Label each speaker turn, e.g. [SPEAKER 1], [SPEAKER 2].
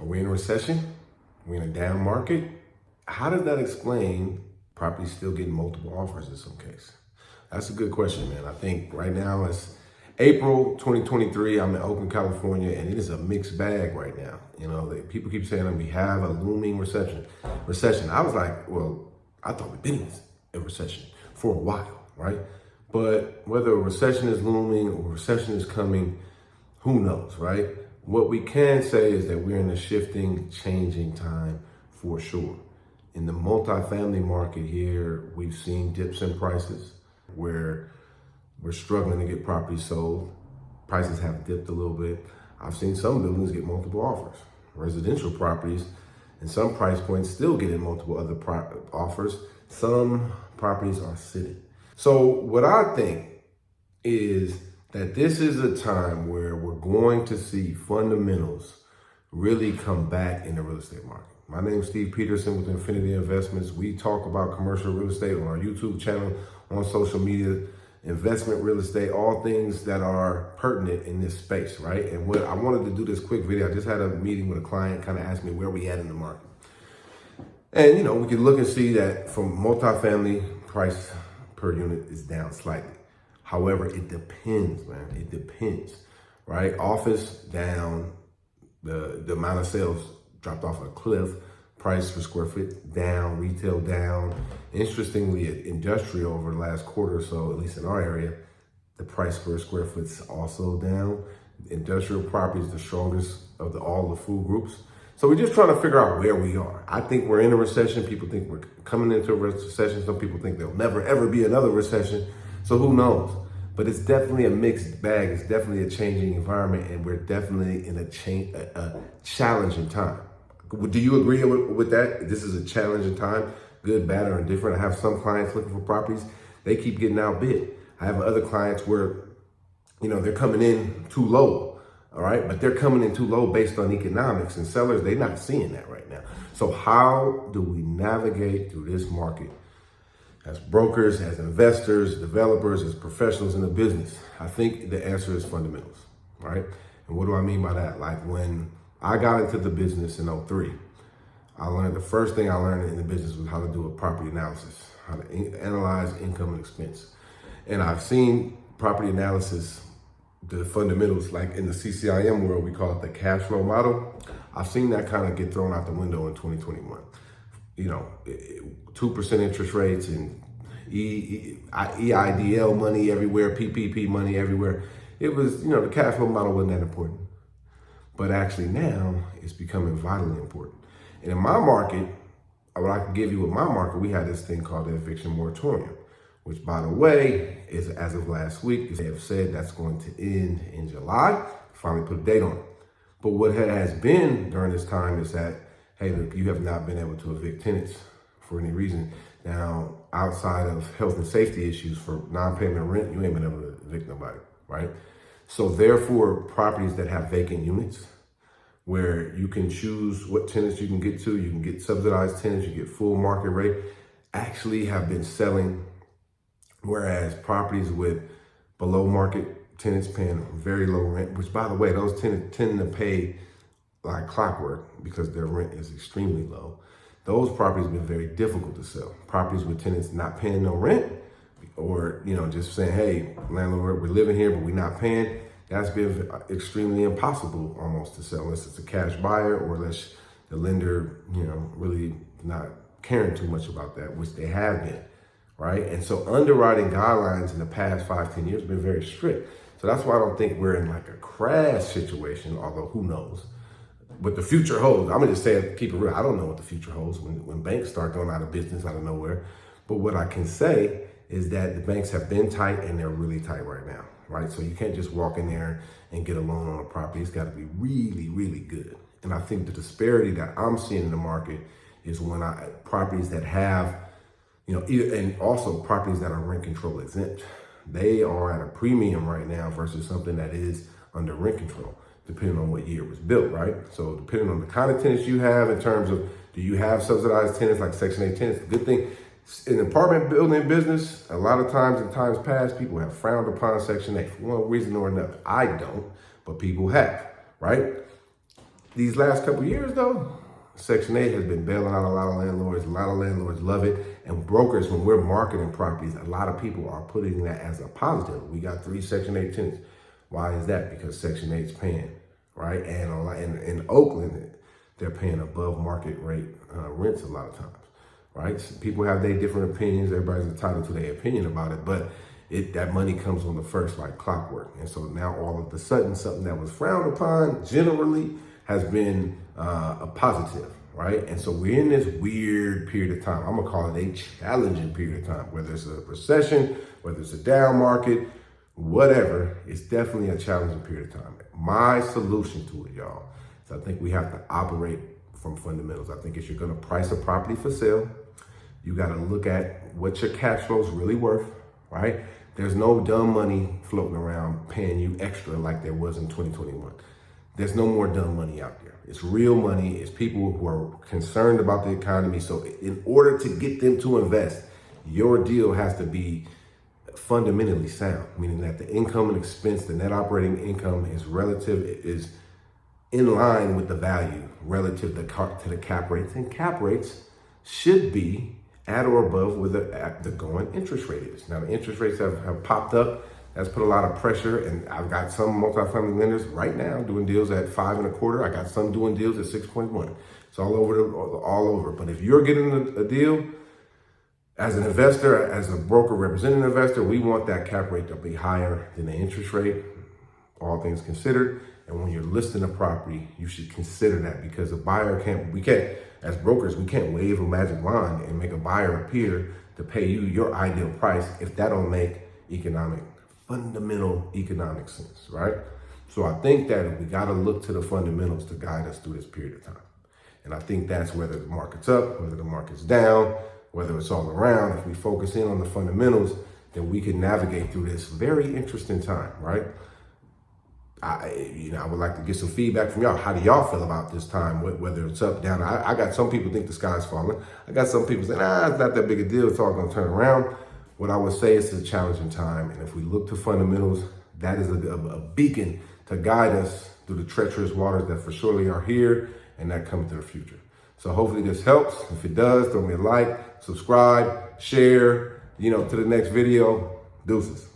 [SPEAKER 1] Are we in a recession? Are we in a down market? How does that explain properties still getting multiple offers in some case? That's a good question, man. I think right now it's April 2023. I'm in Oakland, California, and it is a mixed bag right now. You know, people keep saying that we have a looming recession. I was like, well, I thought we've been in a recession for a while, right? But whether a recession is looming or a recession is coming, who knows, right? What we can say is that we're in a shifting, changing time for sure. In the multifamily market here, we've seen dips in prices where we're struggling to get properties sold. Prices have dipped a little bit. I've seen some buildings get multiple offers. Residential properties and some price points still getting multiple other offers. Some properties are sitting. So what I think is that this is a time where we're going to see fundamentals really come back in the real estate market. My name is Steve Peterson with Infinity Investments. We talk about commercial real estate on our YouTube channel, on social media, investment real estate, all things that are pertinent in this space, right? And what I wanted to do this quick video, I just had a meeting with a client, kind of asked me where we at in the market. And, you know, we can look and see that from multifamily price per unit is down slightly. However, it depends, man. It depends, right? Office down, the amount of sales dropped off a cliff. Price per square foot down, retail down. Interestingly, industrial over the last quarter or so, at least in our area, the price per square foot is also down. Industrial property is the strongest of all the food groups. So we're just trying to figure out where we are. I think we're in a recession. People think we're coming into a recession. Some people think there'll never, ever be another recession. So who knows? But it's definitely a mixed bag. It's definitely a changing environment, and we're definitely in a challenging time. Do you agree with that? This is a challenging time, good, bad, or indifferent. I have some clients looking for properties. They keep getting outbid. I have other clients where, you know, they're coming in too low, all right? But they're coming in too low based on economics, and sellers, they're not seeing that right now. So how do we navigate through this market as brokers, as investors, developers, as professionals in the business? I think the answer is fundamentals, right? And what do I mean by that? Like when I got into the business in 2003, the first thing I learned in the business was how to do a property analysis, how to analyze income and expense. And I've seen property analysis, the fundamentals, like in the CCIM world, we call it the cash flow model. I've seen that kind of get thrown out the window in 2021. You know, 2% interest rates and EIDL money everywhere, PPP money everywhere. It was, you know, the cash flow model wasn't that important. But actually now it's becoming vitally important. And in my market, what I can give you with my market, we had this thing called the eviction moratorium, which by the way, is as of last week, they have said that's going to end in July, finally put a date on it. But what has been during this time is that, hey, look, you have not been able to evict tenants for any reason. Now, outside of health and safety issues for non-payment of rent, you ain't been able to evict nobody, right? So therefore, properties that have vacant units, where you can choose what tenants you can get to, you can get subsidized tenants, you get full market rate, actually have been selling, whereas properties with below market tenants paying very low rent, which by the way, those tenants tend to pay like clockwork because their rent is extremely low. Those properties have been very difficult to sell. Properties with tenants not paying no rent, or, you know, just saying, hey, landlord, we're living here, but we're not paying. That's been extremely impossible almost to sell, unless it's a cash buyer or unless the lender, you know, really not caring too much about that, which they have been, right? And so underwriting guidelines in the past 5-10 years have been very strict. So that's why I don't think we're in like a crash situation, although who knows what the future holds. I'm gonna just say it, keep it real. I don't know what the future holds when banks start going out of business out of nowhere. But what I can say is that the banks have been tight and they're really tight right now, right? So you can't just walk in there and get a loan on a property. It's got to be really, really good. And I think the disparity that I'm seeing in the market is when properties that have, you know, and also properties that are rent control exempt, they are at a premium right now versus something that is under rent control, depending on what year it was built, right? So depending on the kind of tenants you have in terms of, do you have subsidized tenants like Section 8 tenants? The good thing, in the apartment building business, a lot of times in times past, people have frowned upon Section 8 for one reason or another. I don't, but people have, right? These last couple of years though, Section 8 has been bailing out a lot of landlords. A lot of landlords love it. And brokers, when we're marketing properties, a lot of people are putting that as a positive. We got 3 Section 8 tenants. Why is that? Because Section 8 is paying, right? And in Oakland, they're paying above market rate rents a lot of times, right? So people have their different opinions. Everybody's entitled to their opinion about it, but that money comes on the first like clockwork. And so now all of a sudden, something that was frowned upon generally has been a positive, right? And so we're in this weird period of time. I'm gonna call it a challenging period of time, whether it's a recession, whether it's a down market, whatever, it's definitely a challenging period of time. My solution to it, y'all, is I think we have to operate from fundamentals. I think if you're gonna price a property for sale, you gotta look at what your cash flow is really worth, right? There's no dumb money floating around paying you extra like there was in 2021. There's no more dumb money out there. It's real money. It's people who are concerned about the economy. So in order to get them to invest, your deal has to be fundamentally sound, meaning that the income and expense, the net operating income is in line with the value relative to the cap rates. And cap rates should be at or above where the going interest rate is. Now the interest rates have popped up. That's put a lot of pressure, and I've got some multifamily lenders right now doing deals at 5.25. I got some doing deals at 6.1. It's all over. But if you're getting a deal as an investor, as a broker representing an investor, we want that cap rate to be higher than the interest rate, all things considered. And when you're listing a property, you should consider that, because a buyer as brokers, we can't wave a magic wand and make a buyer appear to pay you your ideal price if that don't make fundamental economic sense, right? So I think that we got to look to the fundamentals to guide us through this period of time. And I think that's whether the market's up, whether the market's down, whether it's all around. If we focus in on the fundamentals, then we can navigate through this very interesting time, right? I would like to get some feedback from y'all. How do y'all feel about this time, whether it's up, down? I got some people think the sky's falling. I got some people saying, it's not that big a deal. It's all going to turn around. What I would say is it's a challenging time. And if we look to fundamentals, that is a beacon to guide us through the treacherous waters that for surely are here and that come to the future. So hopefully this helps. If it does, throw me a like, subscribe, share, to the next video. Deuces.